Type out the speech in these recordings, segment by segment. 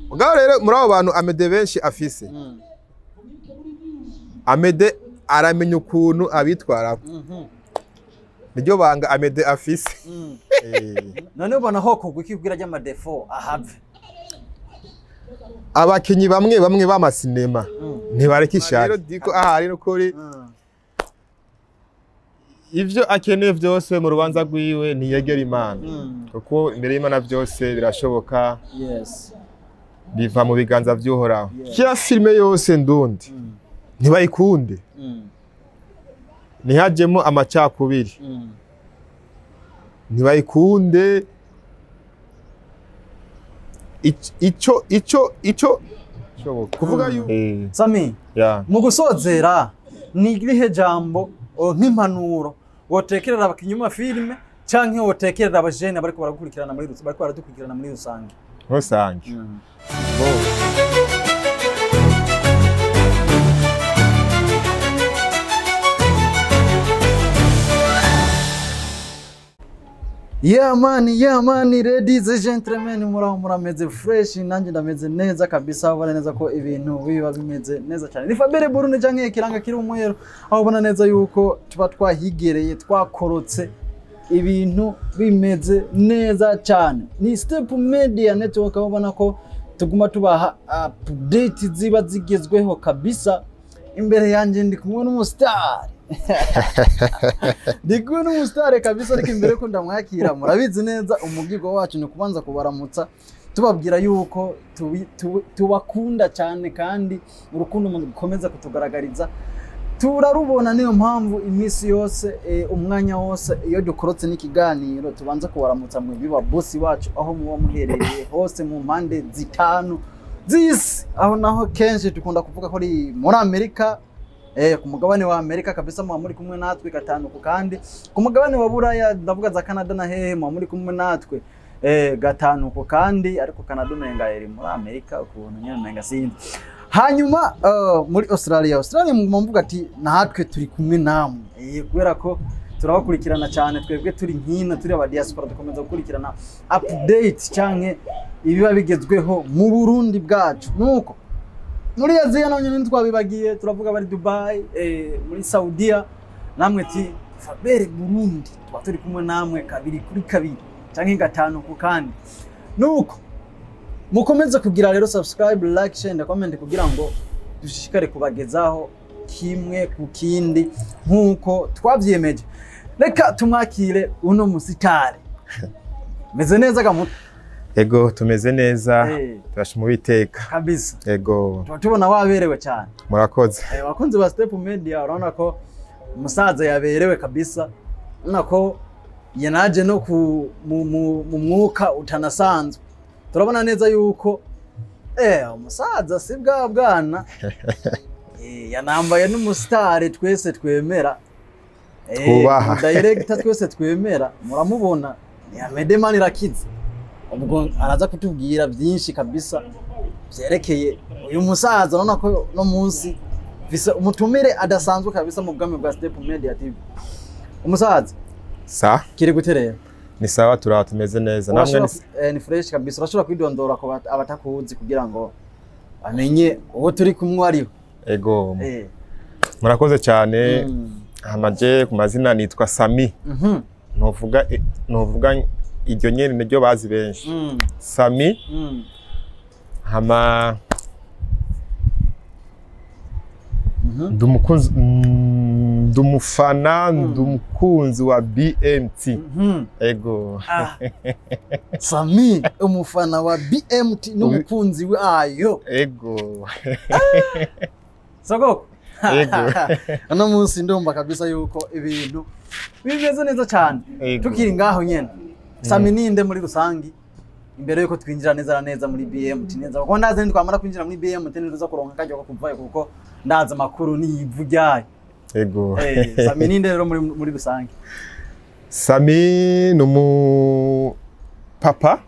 Mugabo rero muri abo bantu Amede benshi afise. Amede aramenya ukuntu abitwara. Niryo banga Amede afise. None ubona ho kugwa ikibwira ry'amadefo ahave. Abakinyi bamwe b'amasinema ntibareka ishaka. Rero diko ahari no kuri ivyo akeneye vyose mu rubanza rwiwe ntiyegera Imana. Kuko imbere y'Imana vyose birashoboka. Yes. Biva mu biganza vy'Uhoraho. Kira filme yose ndundi ntibayikunde. Ntihajemo amacakubiri. Ntibayikunde. Ico kuvuga Sami mu gusozera ni irihe jambo nk'impanuro wotekerera abakinyi mu filme canke wotekerera abajene bariko baragukurikirana muri rusange rusange Yeah man, ladies and gentlemen, murameze fresh, nanjye ndameze neza kabisa, ubona neza ko ibintu biba bimeze neza cyane. Ni Fabere Burundi canke ikiranga kiri umwero, aho ubona neza yuko tuba twahigereye, twakorotse ibintu bimeze neza cyane. Ni Step Media Network, aho ubona ko tuguma tubaha update ziba zigezweho kabisa. Imbere yanjye ndi kumwe n'umustar. Ndikumwe n'umustar kabisa, ariko imbere ko ndamwakira murabizi neza umugigo wacu ni kubanza kubaramutsa tubabwira yuko tubakunda cyane kandi urukundo mukomeza kutugaragariza turarubona. Niyo mpamvu imisi yose umwanya wose iyo dukorotse n'ikiganiro tubanza kubaramutsa mu biba boss wacu aho muba muherereye hose mu mpande zitanu z'isi, aho naho kenshi tukunda kuvuga ko ari muri Amerika, ku mugabane wa Amerika kabisa muba muri kumwe natwe gatanuko, kandi ku mugabane wa Buraya ndavuga za Canada na hehe muba muri kumwe natwe gatanuko, kandi ariko Canada umenga iri muri Amerika ukuntu nyine umenga sindi. Hanyuma muri Australia mvuga ati natwe turi kumwe namwe kubera ko turabakurikirana cyane, twebwe turi nkina turi aba diaspora dukomeza gukurikirana update canke ibiba bigezweho mu Burundi bwacu. Nuko muri Aziya naho nyine twabibagiye, turavuga bari Dubai, muri Saudiya, namwe ti Fabere Burundi tuba turi kumwe namwe kabiri kuri kabiri canke gatanu ku kandi. Nuko mukomeze kugira rero subscribe, like, share and comment kugira ngo dushishikare kubagezaho kimwe ku kindi nkuko twavyemeje. Reka tumwakire uno musitari. Meze neza gamuto? Ego tumeze neza, turashima Uwiteka kabisa. Ego tubona waberewe cyane. Murakoze. Bakunzi ba Step Media urabona ko umusaza yaberewe kabisa, nako yanaje no mu mwuka utanasanzwe. Turabona neza yuko umusaza si bwa bwana yanambaye n'umusitari twese twemera, director twese twemera, muramubona ni Amede Manirakiza. Ubwo araza kutubwira byinshi kabisa byerekeye uyu musaza. Urabona ko no munsi visa umutumire adasanzwe kabisa mu bwami bwa Step Media TV. Umusaza sa kiri guterera ni sawa, turatumeze neza namwe ni fresh kabisa. Urashobora kwidondora ko abatakuzi kugira ngo amenye uwo turi kumwe ari. Ego murakoze cyane. Amaje ku mazina nitwa Sami. Novuga iryo nyene niryo bazi benshi. Sami hama ndumufana ndumukunzi wa BMT. Ego Sami umufana wa BMT n'umukunzi wayo. Ego Sogoko ano munsi ndumva kabisa yuko ibintu bimeze neza cyane. Tukiri ngaho nyene, Sami ninde muri rusangi imbere yuko twinjira neza muri BMT neza, kuko ndaze ntitwamara kwinjira muri BMT neza kuronka kajya ko kuvaye, kuko ndaza makuru nivugyaye. Ego Sami ninde rero muri rusangi? Sami numu papa.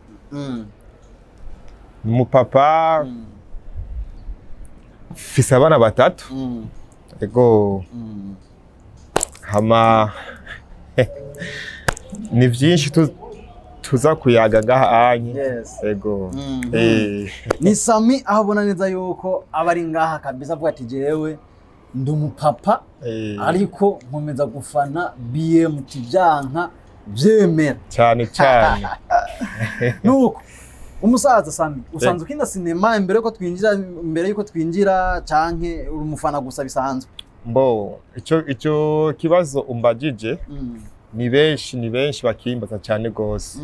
Numu papa. Fise abana batatu. Ego hama ni byinshi tuza kuyaga ngaha anye. Yes. Ego. Ni Sami aho ubona neza yuko abari ngaha kabisa avuga ati jewe ndi umupapa ariko nkomeza gufana BMT byanka byemera cyane cyane. Nuko umusaza Sami usanzwe ukina sinema mbere yuko twinjira canke uri umufana gusa bisanzwe? Mbo ico kibazo umbajije ni benshi bakimbaza cyane gose.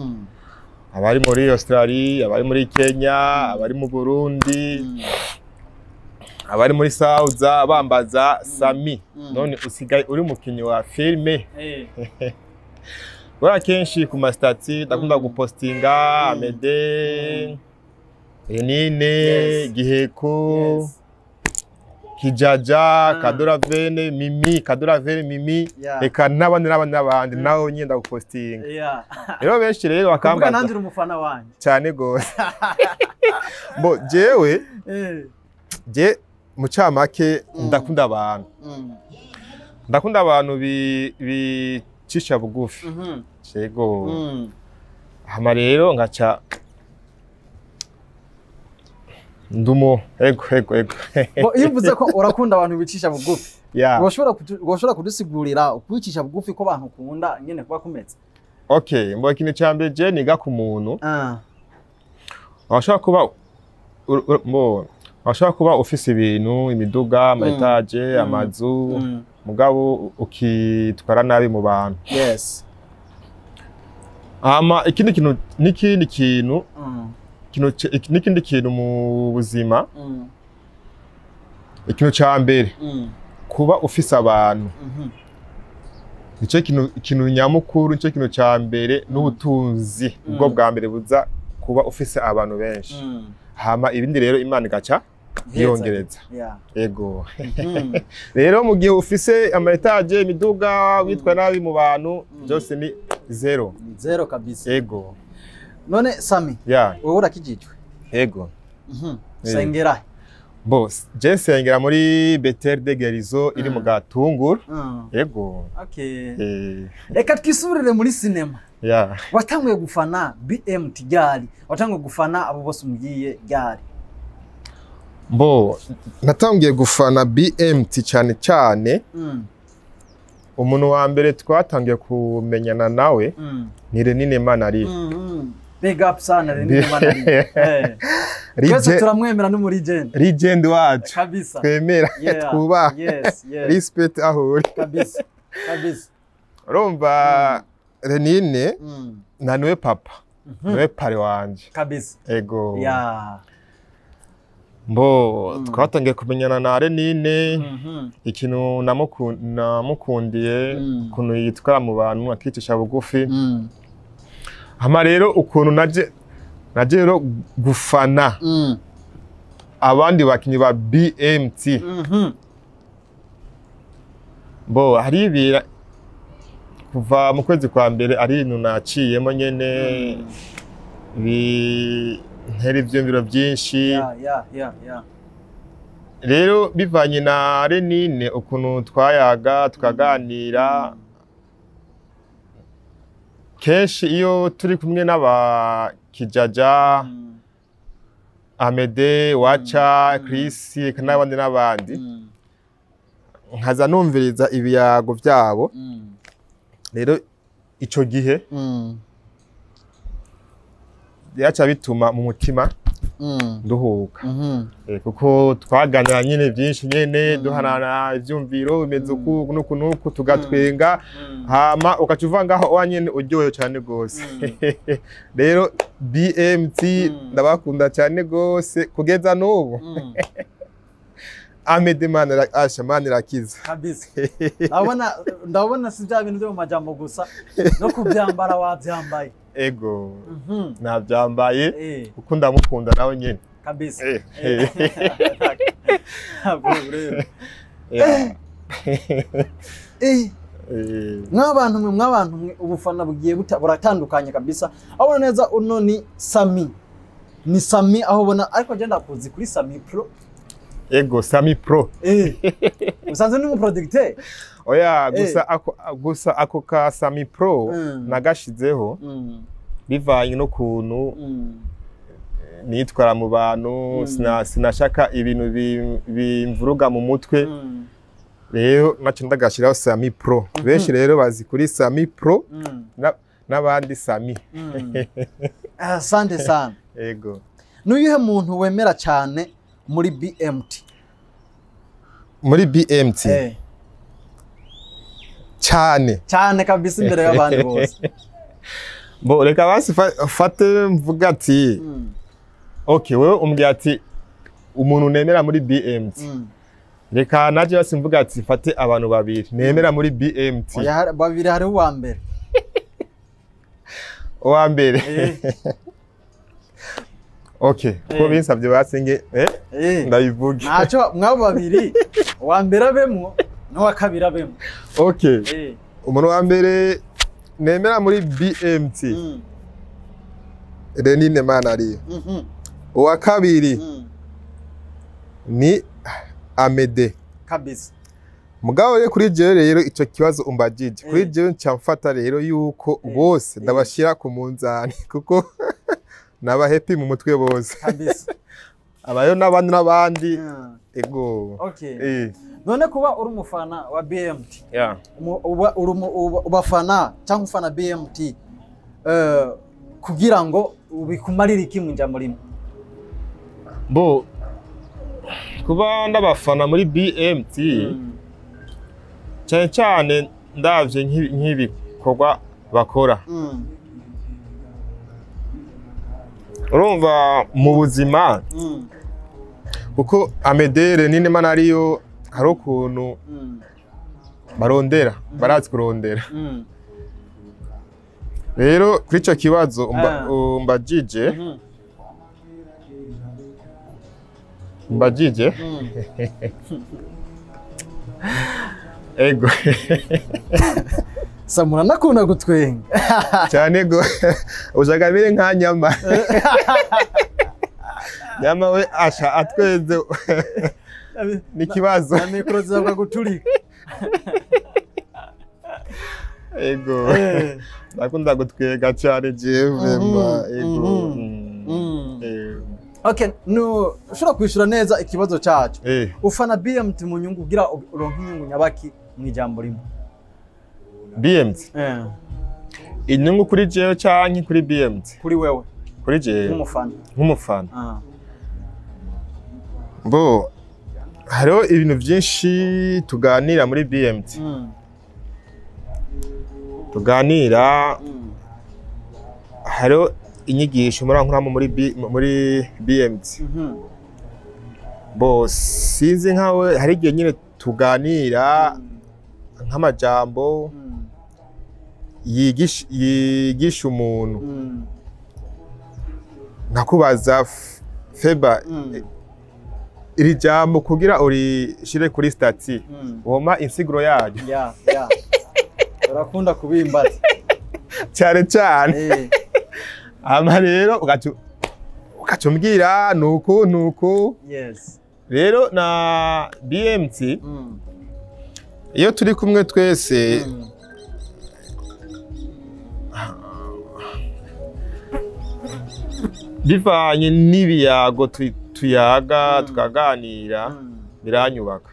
Abari muri Australia, abari muri Kenya, abari mu Burundi, abari muri Sauza bambaza Sami none usigaye uri mukinyi wa filme. Bora kenshi ku mastati ndakunda gupostinga Amede, Renine, Giheko, Kijaja, Kadoravene, Mimi, eka n'abandi naho nyenda gupostinga. Rero benshi rero bakambaza. Kuvuga nanjye umufana wanje. Cyane gose. Bo jewe mucamake ndakunda abantu. Ndakunda abantu bicisha bugufi. Yego. Hama rero ngaca ndumo ego. Bo ivuze ko urakunda abantu bicisha bugufi. Yeah. Woshobora kudusigurira ukwicisha bugufi ko abantu ukunda nyene kuba kumetse. Okay, mbo ikintu cyambe je niga ku muntu. Washobora kuba ufise ibintu, imiduga, amaetage, amazu, mugabo ukitwara nabi mu bantu. Yes. Ama n'ikindi kintu mu buzima. Ikintu cyambere kuba ufise abantu. Nico kintu nyamukuru, nico kintu cyambere n'ubutunzi ubwo bwa mbere buza kuba ufise abantu benshi. Hama ibindi rero Imana igaca yongereza. Ego. Rero mu gihe ufise amaetage, imiduga, witwa nabi mu bantu byose ni zero. Zero kabisa. Ego. None Sami, wowe urakijijwe? Ego. Sengera. Boss, je sengera muri Betel de Gerizo iri mu Gatunguru. Ego. Okay. Reka twisurire muri sinema. Watanguye gufana BMT ryari? Watanguye gufana abo bose umugiye ryari? Bo natangiye gufana BMT cyane. Umuntu wa mbere twatangiye kumenyana nawe ni Renine Manari. Big up sana Renine Manari. Twese turamwemera no muri legend wacu. Kabisa. Twemera twubaha. Yes. Respect aho. Kabisa. Urumva Renine naniwe papa. Niwe pare wanje. Kabisa. Ego. Mbo twatangiye kumenyana na Renine. Ikintu namukundiye kuntu yitwara mu bantu akicisha bugufi. Hama rero ukuntu naje rero gufana abandi bakinyi ba BMT. Bo hari ibira kuva mu kwezi kwa mbere ari ibintu naciyemo nyene ntera ivyumviro byinshi. Rero bivanye na Renine ukuntu twayaga tukaganira kenshi iyo turi kumwe n'aba Kijaja, Amede, Wacha, Chris n'abandi nkaza numviriza ibiyago byabo. Rero ico gihe yaca bituma mu mutima nduhuka. Kuko twaganira nyene byinshi nyene duhanana ivyumviro bimeze nuku tugatwenga. Hama ukacuva ngaho wanyene uryoyo cyane gose. Rero BMT ndabakunda cyane gose kugeza n'ubu. Amede Manira Ashamani kiza. Kabisa. Ndabona si bya bintu byo mu majambo gusa no kubyambara wabyambaye. Ego. Nabyambaye kuko ndamukunda nawe nyene. Kabisa. Mw'abantu ubufana bugiye buratandukanye kabisa. Abona neza uno ni Sami. Ni Sami aho ubona ariko je ndakuzi kuri Sami Pro. Ego Sami Pro. Usanze ni mu producteur? Oya gusa ako ka Sami Pro nagashizeho bivanye n'ukuntu nitwara mu bantu, sinashaka ibintu bimvuruga mu mutwe. Rero naco ndagashiraho Sami Pro. Benshi rero bazi kuri Sami Pro n'abandi Sami. Asante sana. Ego. Nuyuhe muntu wemera cyane muri BMT? Muri BMT? Cyane kabisa imbere y'abandi bose. Bo reka basi fate mvuga ati okay, wewe umbwira ati umuntu nemera muri BMT. Reka naje basi mvuga ati fate abantu babiri nemera muri BMT. Babiri hari uwa mbere. Uwa mbere. Okay, ko binsabye basenge ndabivuge. Naco mwabo babiri uwa mbere abemwo n'uwa kabiri abemwo. Okay. Umuntu wa mbere nemera muri BMT. Renine Manari. Uwa kabiri ni Amede. Kabisa. Mugabo rero kuri jewe rero ico kibazo umbajije. Kuri jewe ncamfata rero yuko bose ndabashira ku munzani kuko naba happy mu mutwe bose. Kabisa. Abayo n'abandi ego. Okay. None kuba uri umufana wa BMT. Yeah. Ubafana cyangwa ufana BMT kugira ngo ubikumarire iki mu njambo rimwe? Bo kuba ndabafana muri BMT cyane ndavye nk'ibikorwa bakora. Urumva mu buzima kuko Amedere nini manariyo hari ukuntu barondera barazi kurondera. Rero kuri ico kibazo mbajije ego Samura nakunda gutwenga cyane go ujaga bire nka nyama nyama we asha atweze nikibazo na mikro zizabwa guturika ego nakunda gutwega cyane jewe mba ego. Okay, no ushobora kwishura neza ikibazo cyacu. Ufana BMT mu nyungu ugira uronka inyungu nyabaki mu ijambo rimwe? BMT? Inyungu kuri jewe canke kuri BMT? Kuri wewe. Kuri jewe nk'umufana. Bo hariho ibintu byinshi tuganira muri BMT. Tuganira hariho inyigisho murankuramo muri BMT. Bo sinzi nkawe hari igihe nyine tuganira nk'amajambo yigisha umuntu. Nkakubaza Feba iri jambo kugira urishire kuri stati woma insiguro yaryo. Yeah. Urakunda kubimbaza cyane. Ama rero ukacumbwira nuko. Yes. Rero na BMT iyo turi kumwe twese bivanye n'ibiyago tuyaga tukaganira biranyubaka.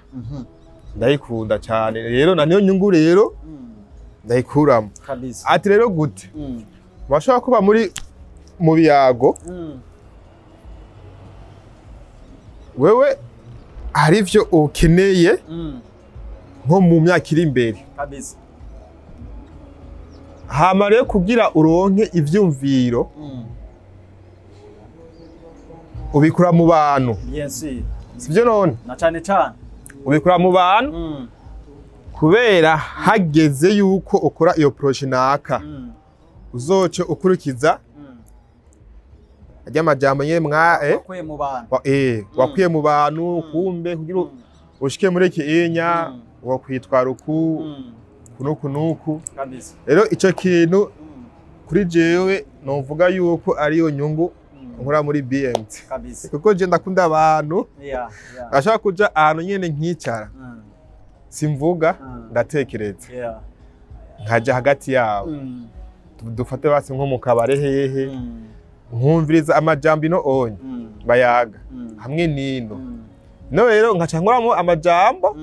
Ndayikunda cyane rero na niyo nyungu rero ndayikuramo. Ati rero gute bashaka kuba mu biyago wewe hari ivyo ukeneye nko mu myaka iri imbere kabisa. Hama rero kugira uronke ivyumviro ubikura mu bantu. Yes. Sivyo none? Na cyane ubikura mu bantu kubera hageze yuko ukora iyo projet naka uzoce ukurikiza ajya amajambo nyene wakwiye mu bantu. Wakwiye mu bantu kumbe kugira ushike muri kiinya wakwitwara kunuku kabisa. Rero ico kintu kuri jewe novuga yuko ari yo nyungu nkora muri BMT kabisa. Kuko je ndakunda abantu. Ashaka kuja ahantu nyene nkicara simvuga ndatekereza nkaja hagati yabo dufate basi nko mu kabare hehe nkumviriza amajambo ino onye bayaga hamwe nino no rero nkaca nkoramo amajambo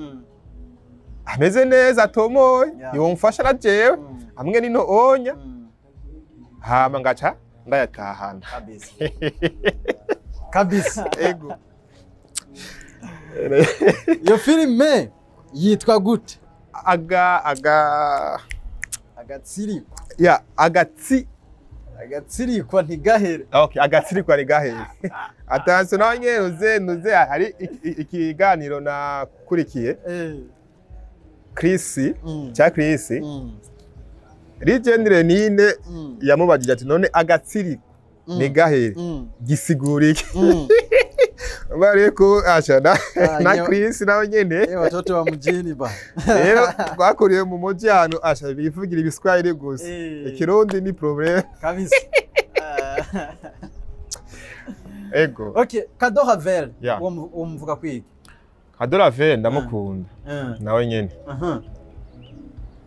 ameze neza atomoye yomfasha na jewe hamwe nino onya hama ngaca ndayatahana kabisa ego iyo filime yitwa gute agatsirikwa agatsirikwa ntigahere okay agatsirikwa ntigahere atanse nawe nyene nuze hari ikiganiro nakurikiye Chris Legendre nine yamubajije ati none agatsirikwa ntigahere gisigura iki bariko ashana na Chris nawe nyene watoto wa mjini ba rero twakuriye mu muji hano asha bivugira ibiswahili gusa ikirundi ni problem kabisa ego okay Kado Ravel umvuga kwiki Kado Ravel ndamukunda nawe nyene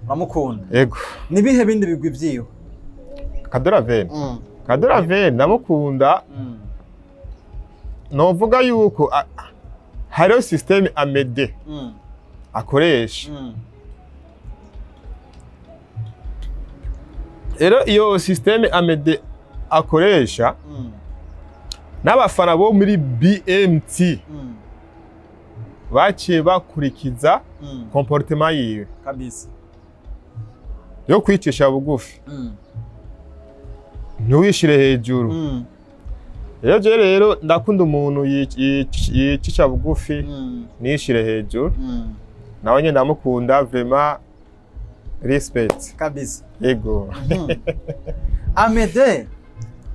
ndamukunda ego nibihe bindi bigwi vyiyo Kado Ravel ndamukunda novuga yuko hariho systeme amede akoresha rero iyo systeme amede akoresha n'abafana bo muri BMT baciye bakurikiza comportement yiwe kabisa yo kwicisha bugufi ntiwishire hejuru rero ndakunda umuntu yicisha bugufi nishire hejuru nawe nyine ndamukunda vraiment respect kabisa yego Amede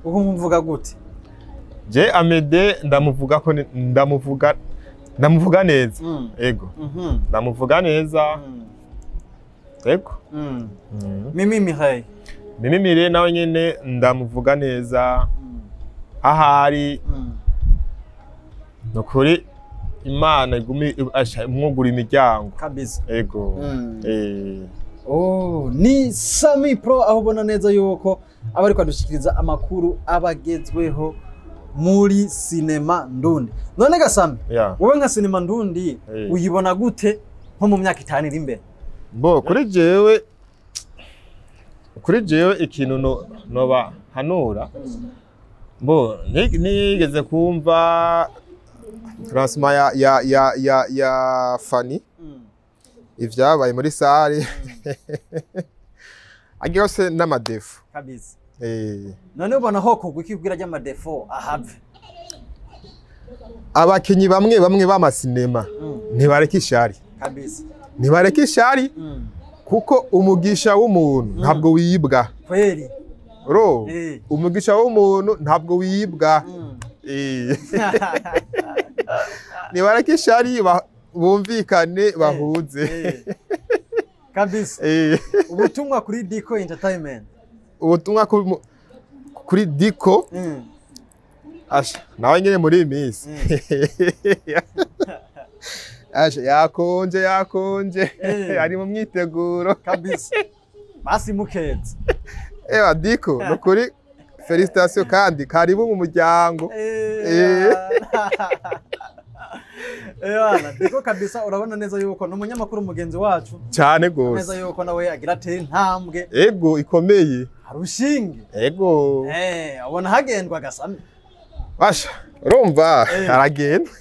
mvuga gute je Amede ndamuvuga neza yego ndamuvuga neza yego Mimi Mire nawe nyine ndamuvuga neza ahari nukuri Imana igumi mwugura imiryango kabisa ego ni Sami Pro aho ubona neza yuko abari kwadushikiriza amakuru abagezweho muri sinema ndundi none gasami wowe nka sinema ndundi uyibona gute nko mu myaka 5 iri imbere bo kuri jewe ikintu no hanura bo nigeze kumva transma ya Fanny ivyabaye muri sare agiyose n'amadefu kabisa none ubona ho kugwa ikibwira ry'amadefo ahave abakinyi bamwe b'amasinema ntibareka ishari kabisa ntibareka ishari kuko umugisha w'umuntu ntabwo wiyibwa kweli umugisha w'umuntu ntabwo wiyibwa ntibareka ishari bumvikane bahuze kabisa ubutumwa kuri Diko Entertainment ubutumwa kuri Diko asha nawe nyene muri iminsi asha yakonje ari mu myiteguro kabisa basi mukeze Diko nukuri felicitation kandi karibu mu muryango Diko kabisa urabona neza yuko no munyamakuru mugenzi wacu cyane gose neza yuko nawe agira ate ntambwe ego ikomeye harushinge ego abona hagendwa gasami basha urumva aragenda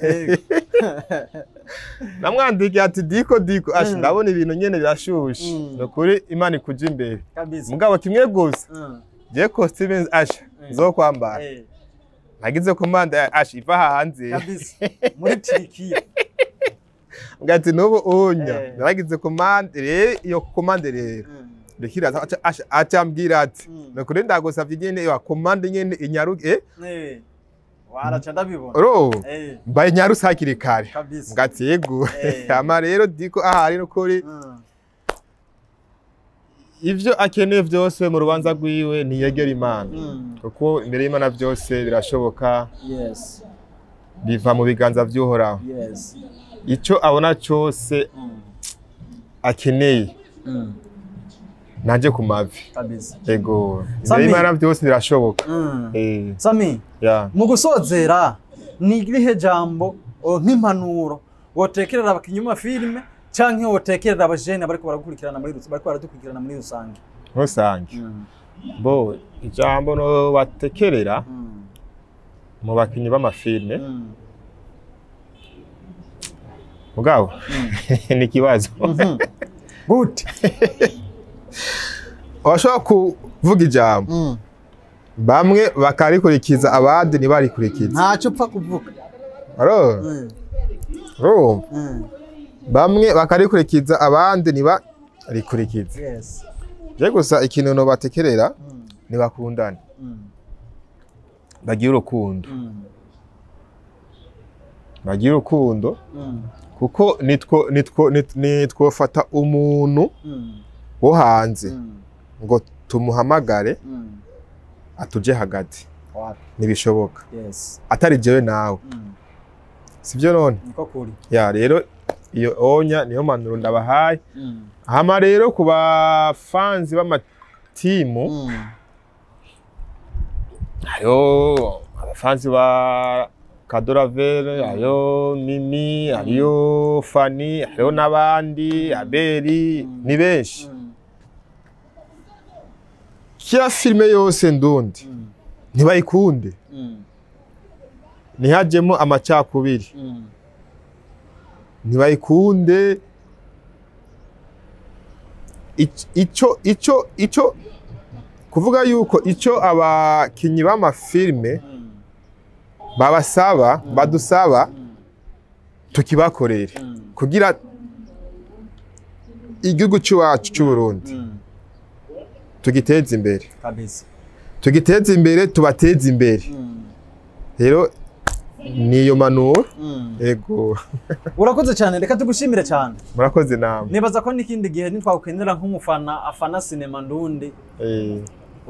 namwandikiye ati Diko asha ndabona ibintu nyene birashushe nukuri Imana ikuja imbere mugabo kimwe gusa je costume asha nzokwambara nagize komanda asha iva hanze kabisa muri Turikiya ngati nubu onya nagize komande iyo komande rero ndikira acambwira ati nukuri ndagusavye nyene ya komande nyene inyaruke waraca ndabibona mbaye nyarusakire kare ngati yego ama rero Diko ahari nukuri ivyo akeneye vyose mu rubanza rwiwe ntiyegera Imana kuko imbere y'Imana vyose birashoboka biva mu biganza vy'Uhoraho ico abona cyose akeneye naje ku mavi kabisa. yego Sami. Imana byose birashoboka Sami mu gusozera ni irihe jambo nk'impanuro wotekerera abakinyi mu filme canke wotekerera abajene bariko baragukurikirana muri rusange bo ijambo no batekerera mu bakinyi b'amafilme mugabo ni kibazo gute washobora kuvuga ijambo bamwe bakarikurikiza abandi ntibarikurikiza ntacyo upfa kuvuga bamwe bakarikurikiza abandi ntibarikurikiza je gusa ikintu no batekerera ntibakundane bagira urukundo kuko nitwofata umuntu wo hanze ngo tumuhamagare atuje hagati ntibishoboka atari jewe nawe sivyo none ya rero iyo onya niyo manuro ndabahaye hama rero ku bafanzi b'amatimu ayo abafanzi ba Kadoravere ayo Mimi ayo Fani ayo n'abandi Abeli ni benshi kila filme yose ndundi ntibayikunde ntihajemo amacakubiri ntibayikunde ico kuvuga yuko ico abakinyi b'amafilme babasaba badusaba tukibakorera kugira igihugu cy'uwacu cy'u Burundi tugiteze imbere kabisa tugiteze imbere tubateze imbere rero niyo manuro ego urakoze cyane reka tugushimire cyane murakoze namwe nibaza ko n'ikindi gihe nitwakwendera nk'umufana afana sinema ndundi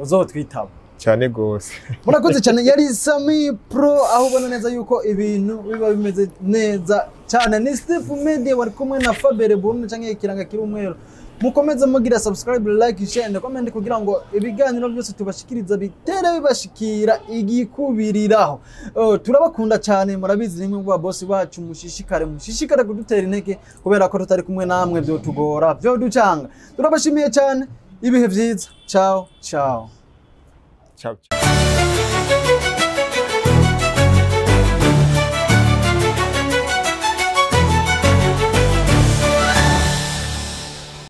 uzotwitaba cyane gose murakoze cyane yari Sami Pro aho ubona neza yuko ibintu biba bimeze neza cyane ni Step Media wari kumwe na Fabere Bruno canke ikiranga kiri umwero mukomeze mugira subscribe like share and comment kugira ngo ibiganiro byose tubashikiriza bitere bibashikira igikubiriraho turabakunda cyane murabizi nimwe bwa boss bacu mushishikare kudutera intege kubera ko tutari kumwe namwe byo tugora byo ducanga turabashimiye cyane ibihe byiza ciao ciao ciao